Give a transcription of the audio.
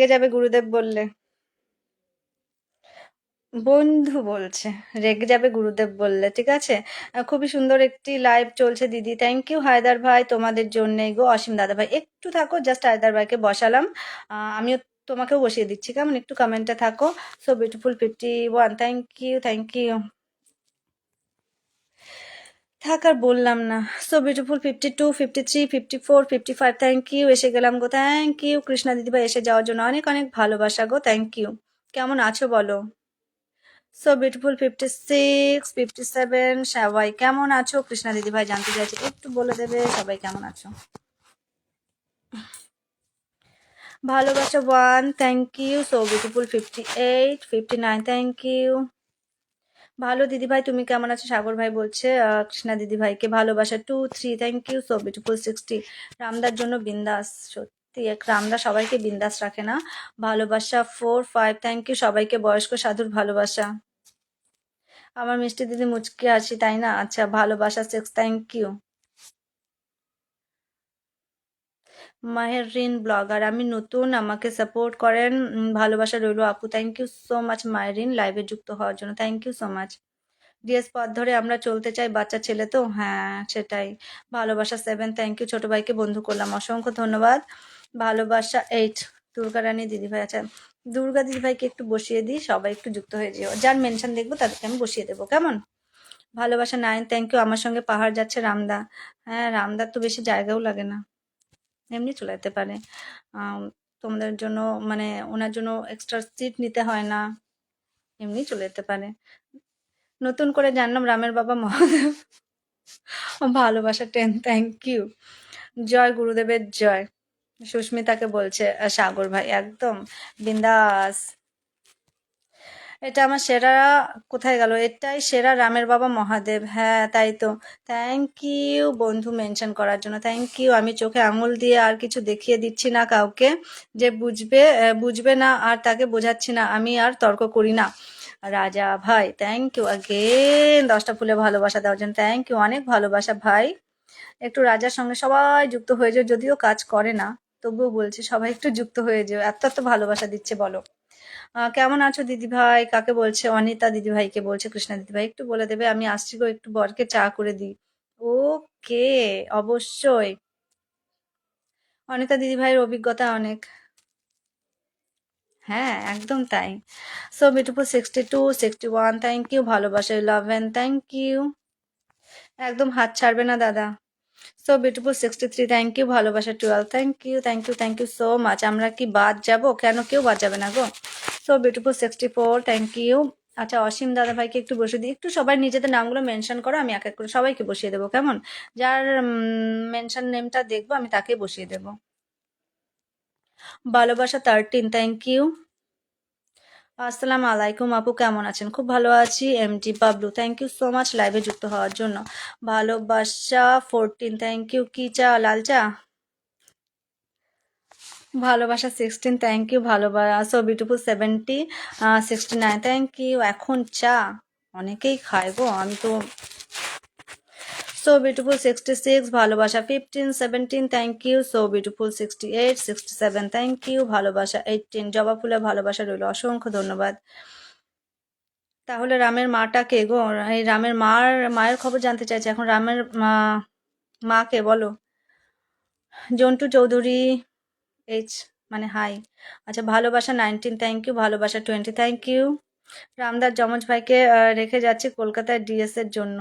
রেগে যাবে গুরুদেব বললে। বন্ধু বলছে রেগে যাবে গুরুদেব বললে, ঠিক আছে। খুবই সুন্দর একটি লাইভ চলছে দিদি, থ্যাংক ইউ হায়দার ভাই, তোমাদের জন্যই গো। অসীম দাদা ভাই একটু থাকো, জাস্ট হায়দার ভাইকে বসালাম। আমিও তোমাকেও বসিয়ে দিচ্ছি, কেমন? একটু কমেন্টে থাকো। So beautiful 51, thank you thank you. থাক আর বললাম না। So beautiful 52, 53, 54, 55, thank you. এসে গেলাম গো, থ্যাংক ইউ কৃষ্ণা দিদিভাই, এসে যাওয়ার জন্য অনেক অনেক ভালোবাসা গো, থ্যাংক ইউ। কেমন আছো বলো? সো বিউটিফুল 56, 57, সবাই কেমন আছো? কৃষ্ণা দিদিভাই জানতে চাইছে, একটু বলে দেবে সবাই কেমন আছো। ভালোবাসা 1, thank you. So beautiful 58, 59, thank you. ভালো দিদিভাই, তুমি কেমন আছো? সাগর ভাই বলছে কৃষ্ণা দিদিভাইকে ভালোবাসা 2, 3, থ্যাংক ইউ। সো বিউটিফুল 60, রামদার জন্য বিন্দাস। সত্যি এক রামদা সবাইকে বিন্দাস রাখে না। ভালোবাসা 4, 5, থ্যাংক ইউ সবাইকে। বয়স্ক সাধুর ভালোবাসা। আমার মিষ্টি দিদি মুচকি হাসি, তাই না? আচ্ছা, ভালোবাসা 6, থ্যাংক ইউ। মাহেরিন ব্লগার, আমি নতুন, আমাকে সাপোর্ট করেন, ভালোবাসা রইলো আপু, thank you so much Maherin, লাইভে যুক্ত হওয়ার জন্য thank you so much. DS পথ ধরে আমরা চলতে চাই, বাচ্চা ছেলে তো, হ্যাঁ সেটাই। ভালোবাসা 7, থ্যাংক ইউ, ছোট ভাইকে বন্ধু করলাম, অসংখ্য ধন্যবাদ। ভালোবাসা 8, দুর্গা রানী দিদিভাই। আচ্ছা, দুর্গা দিদিভাইকে একটু বসিয়ে দিই, সবাই একটু যুক্ত হয়ে যেও, যার মেনশন দেখবো তাদেরকে আমি বসিয়ে দেবো, কেমন? ভালোবাসা 9, থ্যাংক ইউ। আমার সঙ্গে পাহাড় যাচ্ছে রামদা। হ্যাঁ, রামদার তো বেশি জায়গাও লাগে না, এমনি চলে যেতে পারে। আম, তোমাদের জন্য মানে ওনার জন্য এক্সট্রা সিট নিতে হয় না, এমনি চলে যেতে পারে। নতুন করে জানলাম রামের বাবা মহাদেব। ভালোবাসা 10, থ্যাংক ইউ। জয় গুরুদেবের জয়। সুস্মিতাকে বলছে সাগর ভাই, একদম বিন্দাস। এটা আমার সেরা। কোথায় গেল? এটাই সেরা রামের বাবা মহাদেব, হ্যাঁ তাই তো। থ্যাংক ইউ বন্ধু মেনশন করার জন্য, থ্যাংক ইউ। আমি চোখে আঙুল দিয়ে আর কিছু দেখিয়ে দিচ্ছি না কাউকে, যে বুঝবে বুঝবে না, আর তাকে বোঝাচ্ছি না, আমি আর তর্ক করি না। রাজা ভাই, থ্যাংক ইউ আগেন 10টা ফুলে ভালোবাসা দেওয়ার জন্য, থ্যাংক ইউ, অনেক ভালোবাসা ভাই। একটু রাজার সঙ্গে সবাই যুক্ত হয়ে যাও, যদিও কাজ করে না, তবুও বলছি সবাই একটু যুক্ত হয়ে যেও, এত এত ভালোবাসা দিচ্ছে বলো। কেমন আছো দিদি ভাই? কাকে বলছে? অনিতা দিদি ভাইকে বলছে কৃষ্ণা দিদি ভাই, একটু বলে দেবে আমি আসছি গো, একটু বরকে চা করে দিই। ওকে, অবশ্যই। অনিতা দিদি ভাইয়ের অভিজ্ঞতা অনেক। হ্যাঁ একদম তাই। So beautiful 62, 61, thank you. ভালোবাসা 11, থ্যাংক ইউ। একদম হাত ছাড়বে না দাদা। So beautiful 63, thank you. ভালোবাসা 12, thank you thank you thank you so much. আমরা কি বাদ যাব? কেন, কেউ বাদ যাবে না গো। So beautiful 64, thank you. আচ্ছা, অসীম দাদা ভাইকে একটু বসিয়ে দিই, একটু সবাই নিজেদের নামগুলো মেনশন করো, আমি এক এক করে সবাইকে বসিয়ে দেবো, কেমন? যার মেনশন নেমটা দেখবো আমি তাকে বসিয়ে দেবো। ভালোবাসা 13, থ্যাংক ইউ। আসসালামু আলাইকুম আপু, কেমন আছেন? খুব ভালো আছি। MT Bablu, thank you so much লাইভে যুক্ত হওয়ার জন্য। ভালোবাসা 14, থ্যাংক ইউ। কি চা? লাল চা। ভালোবাসা 16, থ্যাংক ইউ। ভালোবাসা বিউটিফুল 70, 69, থ্যাংক ইউ। এখন চা অনেকেই খায় গো, আমি তো। সো বিউটিফুল 66, ভালোবাসা 15, 17, thank you. So beautiful 68, 67, thank you. ভালোবাসা 18, জবা ফুলের ভালোবাসা রইল, অসংখ্য ধন্যবাদ। তাহলে রামের মাটা কে গো? এই রামের মায়ের খবর জানতে চাইছে এখন। রামের মা কে বলো? জন্টু চৌধুরী এইচ, মানে হাই। আচ্ছা, ভালোবাসা 19, থ্যাংক ইউ। ভালোবাসা 20, থ্যাংক ইউ। রামদার যমজ ভাইকে রেখে যাচ্ছি কলকাতায় ডিএস এর জন্য।